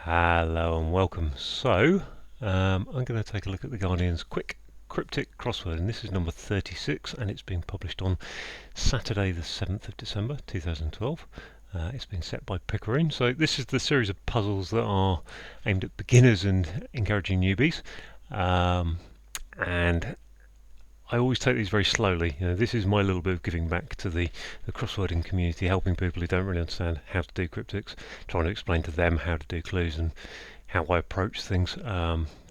Hello and welcome. So, I'm going to take a look at the Guardian's Quick Cryptic crossword, and this is number 36, and it's been published on Saturday the 7th of December 2012. It's been set by Pickering. So this is the series of puzzles that are aimed at beginners and encouraging newbies. And I always take these very slowly. This is my little bit of giving back to the crosswording community, helping people who don't really understand how to do cryptics, trying to explain to them how to do clues and how I approach things.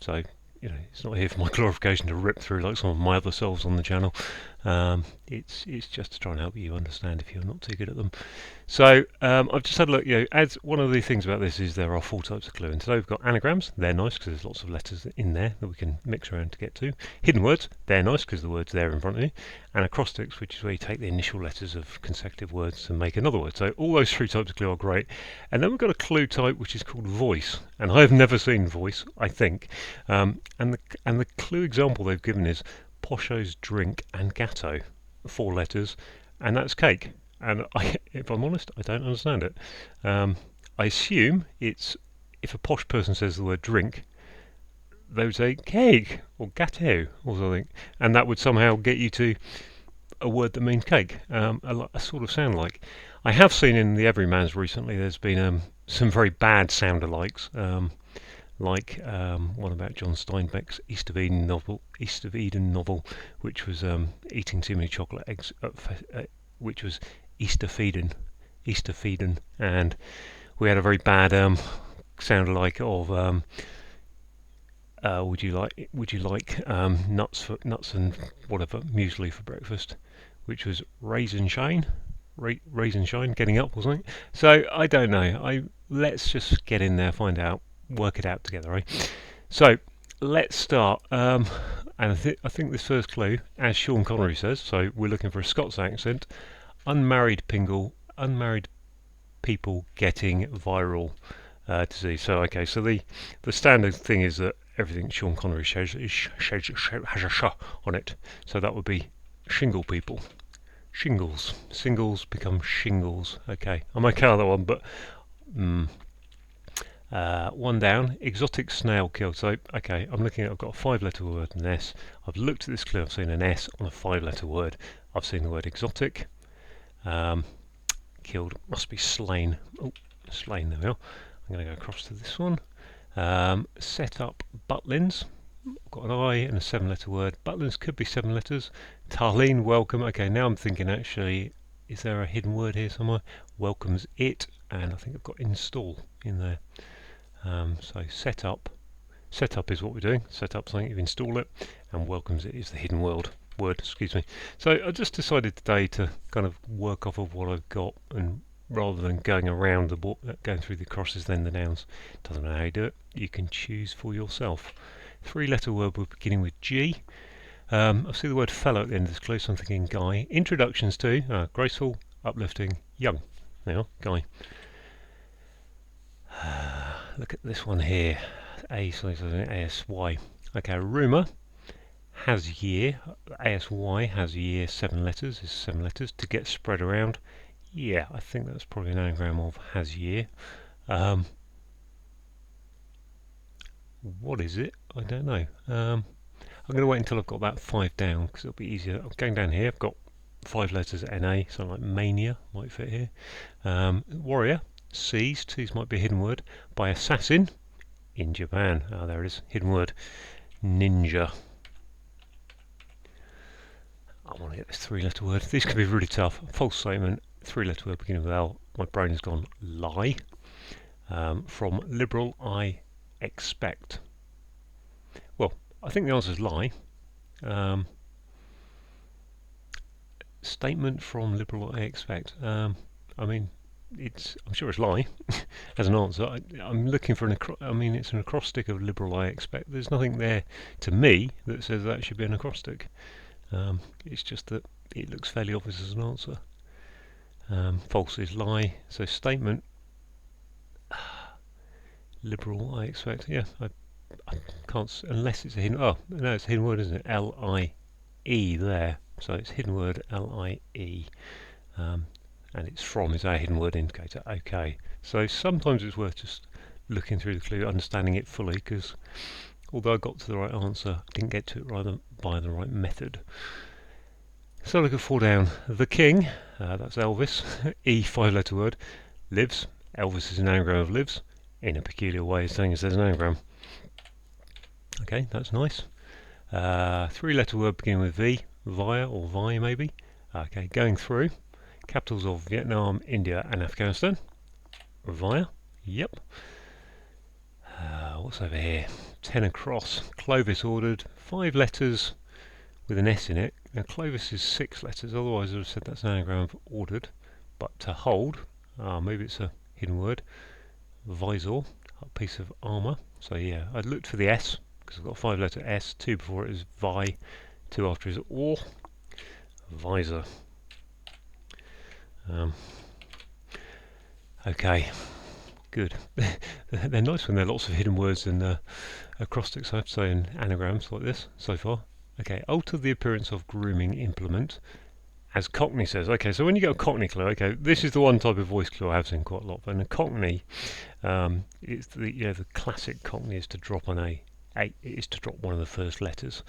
So it's not here for my glorification to rip through like some of my other selves on the channel. It's just to try and help you understand if you're not too good at them. So I've just had a look. As one of the things about this is there are 4 types of clue, and today we've got anagrams. They're nice because there's lots of letters in there that we can mix around to get to. Hidden words. They're nice because the word's there in front of you. And acrostics, which is where you take the initial letters of consecutive words to make another word. So all those 3 types of clue are great. And then we've got a clue type which is called voice, and I have never seen voice, I think. And the clue example they've given is Posho's drink and gatto, 4 letters, and that's cake. And if I'm honest, I don't understand it. I assume it's if a posh person says the word drink, they would say cake or gâteau or something, and that would somehow get you to a word that means cake. A sort of sound like. I have seen in the Everymans recently. There's been some very bad sound alikes. Like one about John Steinbeck's East of Eden novel, which was eating too many chocolate eggs, which was Easter feeding, and we had a very bad sound alike of would you like nuts and whatever muesli for breakfast, which was raisin shine, getting up, wasn't it? So I don't know. Let's just get in there, find out. Work it out together, eh? So let's start. And I think this first clue, as Sean Connery says, so we're looking for a Scots accent. Unmarried people getting viral disease. So okay, so the standard thing is that everything Sean Connery says has a sh on it. So that would be shingle people. Shingles. Singles become shingles. Okay, I'm okay on that one, but one down, exotic snail kill. So, okay, I'm looking at, I've got a 5-letter word, an S. I've looked at this clue, I've seen an S on a 5-letter word. I've seen the word exotic. Killed, must be slain. Oh, slain, there we are. I'm going to go across to this one. Set up butlins. I've got an I and a 7-letter word. Butlins could be 7 letters. Tarlene, welcome. Okay, now I'm thinking actually, is there a hidden word here somewhere? Welcomes it, and I think I've got install in there. So set up is what we're doing. Set up something, you install it, and welcomes it is the hidden word. Excuse me. So I just decided today to kind of work off of what I've got, and rather than going around the book, going through the crosses then the nouns. Doesn't matter how you do it. You can choose for yourself. 3-letter word we're beginning with G. I see the word fellow at the end of this clue, so I'm thinking guy. Introductions to graceful, uplifting, young. Now, guy. Look at this one here, ASY. Okay, rumour has year, ASY has year, 7 letters, is 7 letters, to get spread around. Yeah, I think that's probably an anagram of has year. What is it? I don't know. I'm going to wait until I've got that 5 down, because it'll be easier. I'm going down here, I've got 5 letters NA, so like mania might fit here. Warrior. Seized, seized might be a hidden word, by assassin in Japan. Ah, there it is, hidden word. Ninja. I want to get this 3-letter word. These could be really tough. False statement, 3-letter word beginning with L. My brain has gone lie. From liberal, I expect. Well, I think the answer is lie. Statement from liberal, I expect. I mean, I'm sure it's lie as an answer. I'm looking for it's an acrostic of liberal I expect. There's nothing there to me that says that should be an acrostic. It's just that it looks fairly obvious as an answer. False is lie. So statement liberal I expect. Yeah, I can't unless it's a hidden. Oh no, it's a hidden word, isn't it? L-I-E there. So it's hidden word L-I-E. And it's from is our hidden word indicator. Okay, so sometimes it's worth just looking through the clue, understanding it fully, because although I got to the right answer, I didn't get to it by the right method. So look at 4 down. The King, that's Elvis, E 5-letter word, lives. Elvis is an anagram of lives, in a peculiar way, saying it says an anagram. Okay, that's nice. 3-letter word beginning with V, via or vi maybe. Okay, going through. Capitals of Vietnam, India and Afghanistan. Via, yep. What's over here? 10 across. Clovis ordered. 5 letters with an S in it. Now Clovis is 6 letters, otherwise I would have said that's an anagram of ordered. But to hold, maybe it's a hidden word. Visor, a piece of armour. So yeah, I looked for the S, because I've got a 5-letter S, 2 before it is vi, 2 after is or. Visor. Okay, good. They're nice when there are lots of hidden words and acrostics, I have to say, and anagrams like this so far. Okay, alter the appearance of grooming implement, as Cockney says. Okay, so when you get a Cockney clue, okay, this is the one type of voice clue I have seen quite a lot. And a Cockney, it's the classic Cockney is to drop an A. Is to drop one of the first letters.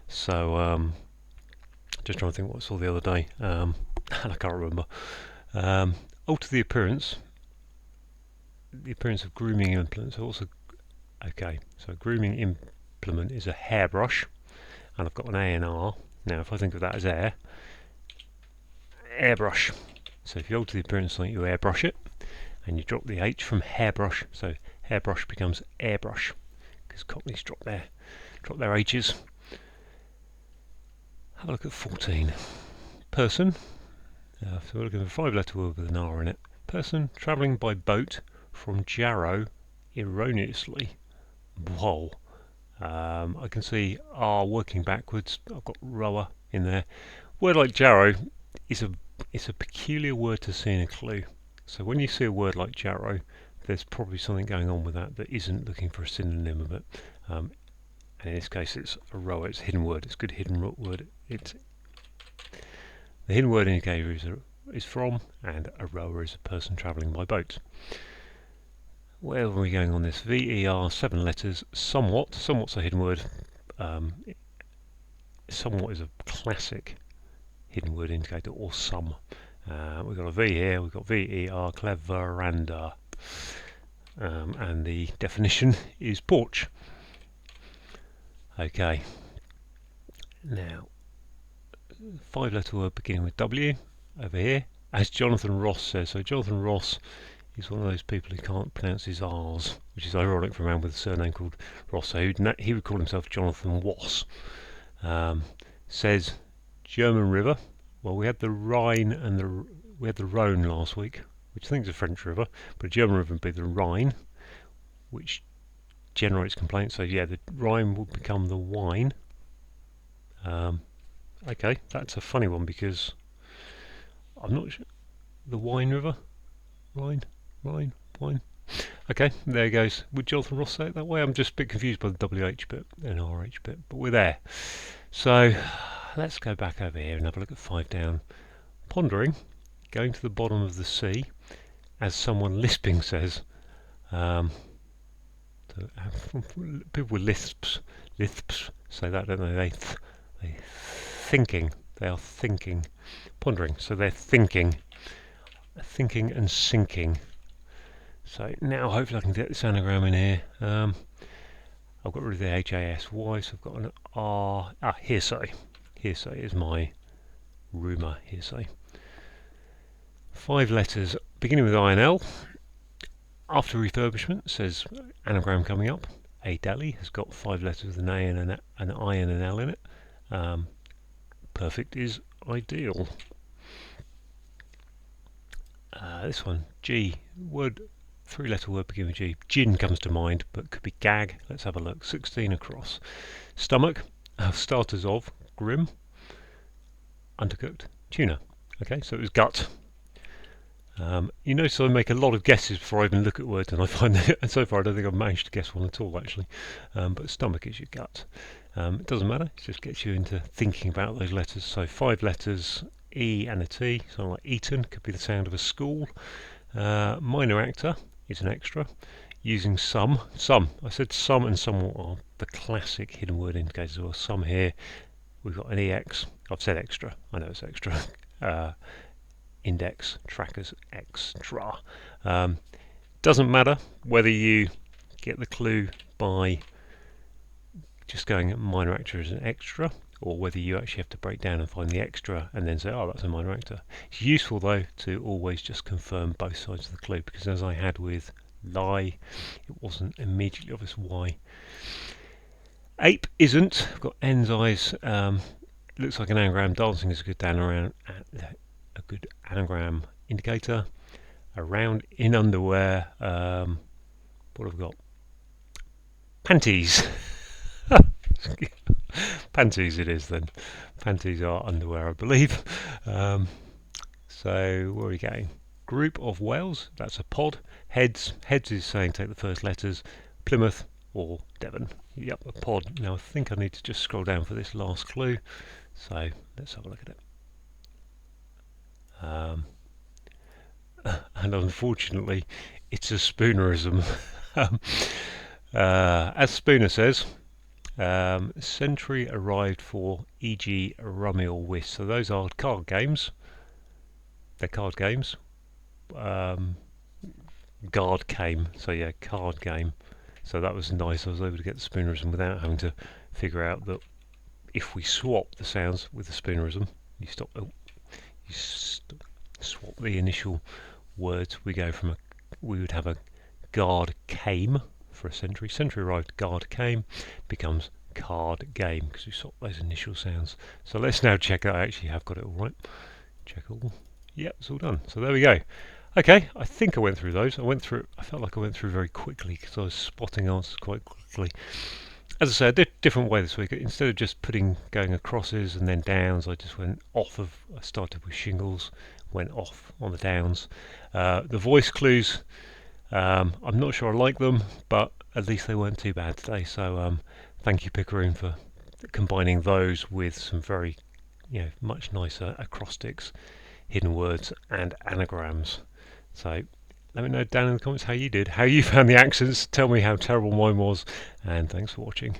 So just trying to think what I saw the other day, and I can't remember. Alter the appearance of grooming implements. Also, okay, so grooming implement is a hairbrush, and I've got an A and R. Now, if I think of that as airbrush. So if you alter the appearance of something, you airbrush it, and you drop the H from hairbrush. So hairbrush becomes airbrush, because Cockneys drop their H's. Have a look at 14. Person. So we're looking for a 5-letter word with an R in it. Person travelling by boat from Jarrow erroneously. Whoa. I can see R working backwards. I've got rower in there. Word like Jarrow is a peculiar word to see in a clue. So when you see a word like Jarrow, there's probably something going on with that isn't looking for a synonym of it. And in this case, it's a rower. It's a hidden word. It's a good hidden word. The hidden word indicator is from, and a rower is a person travelling by boat. Where are we going on this? VER, 7 letters. Somewhat. Somewhat's a hidden word. Somewhat is a classic hidden word indicator, or some. We've got a V here. We've got VER, cleveranda. And the definition is porch. Okay. Now, 5-letter word beginning with W over here, as Jonathan Ross says. So Jonathan Ross is one of those people who can't pronounce his R's, which is ironic for a man with a surname called Ross. So he would call himself Jonathan Wass. Says German river. Well, we had the Rhine and we had the Rhone last week, which I think is a French river, but a German river would be the Rhine, which generates complaints. So yeah, the Rhine would become the wine. Okay, that's a funny one because I'm not sure. The Wine River? Rhine? Wine? Okay, there it goes. Would Jonathan Ross say it that way? I'm just a bit confused by the WH bit and RH bit, but we're there. So let's go back over here and have a look at 5 down. Pondering, going to the bottom of the sea, as someone lisping says. People with lisps say that, don't they? They thinking. They are thinking. Pondering. So they're thinking and sinking. So now hopefully I can get this anagram in here. I've got rid of the HASY, so I've got an R. Hearsay. Hearsay is my rumour hearsay. 5 letters beginning with INL. After refurbishment, says anagram coming up. A deli has got 5 letters with an A and an I and an L in it. Perfect is ideal. This one, G, 3-letter word beginning with G. Gin comes to mind, but could be gag. Let's have a look. 16 across. Stomach, starters of, grim, undercooked, tuna. Okay, so it was gut. You notice I make a lot of guesses before I even look at words, and I find that, and so far I don't think I've managed to guess one at all actually. But stomach is your gut. It doesn't matter, it just gets you into thinking about those letters. So 5 letters, E and a T, something like Eton, could be the sound of a school. Minor actor is an extra. using some. I said some and some are the classic hidden word indicators. Well, some here, we've got an EX. I've said extra. I know it's extra. Index, trackers, extra. Doesn't matter whether you get the clue by just going at minor actor as an extra, or whether you actually have to break down and find the extra and then say, oh, that's a minor actor. It's useful though to always just confirm both sides of the clue, because as I had with lie, it wasn't immediately obvious why. Ape isn't. I've got N's eyes. Looks like an anagram. Dancing is a good a good anagram indicator. Around in underwear. What have we got? Panties. Panties it is then. Panties are underwear, I believe. So where are we going? Group of whales. That's a pod. Heads. Heads is saying take the first letters. Plymouth or Devon. Yep, a pod. Now I think I need to just scroll down for this last clue. So let's have a look at it. And unfortunately, it's a Spoonerism. As Spooner says, century arrived for e.g. rummy or whist. So those are card games. They're card games. Guard came. So yeah, card game. So that was nice. I was able to get the Spoonerism without having to figure out that if we swap the sounds with the Spoonerism, you swap the initial words. We would have a guard came for a century. Century arrived, guard came, becomes card game because we swap those initial sounds. So let's now check that I actually have got it all right. Check all. Yep, it's all done. So there we go. Okay, I think I went through those. I felt like I went through very quickly because I was spotting answers quite quickly. As I said, different way this week. Instead of just going acrosses and then downs, I just went off of. I started with shingles, went off on the downs. The voice clues, I'm not sure I like them, but at least they weren't too bad today. So thank you, Picaroon, for combining those with some very, much nicer acrostics, hidden words, and anagrams. So let me know down in the comments how you did, how you found the accents. Tell me how terrible mine was, and thanks for watching.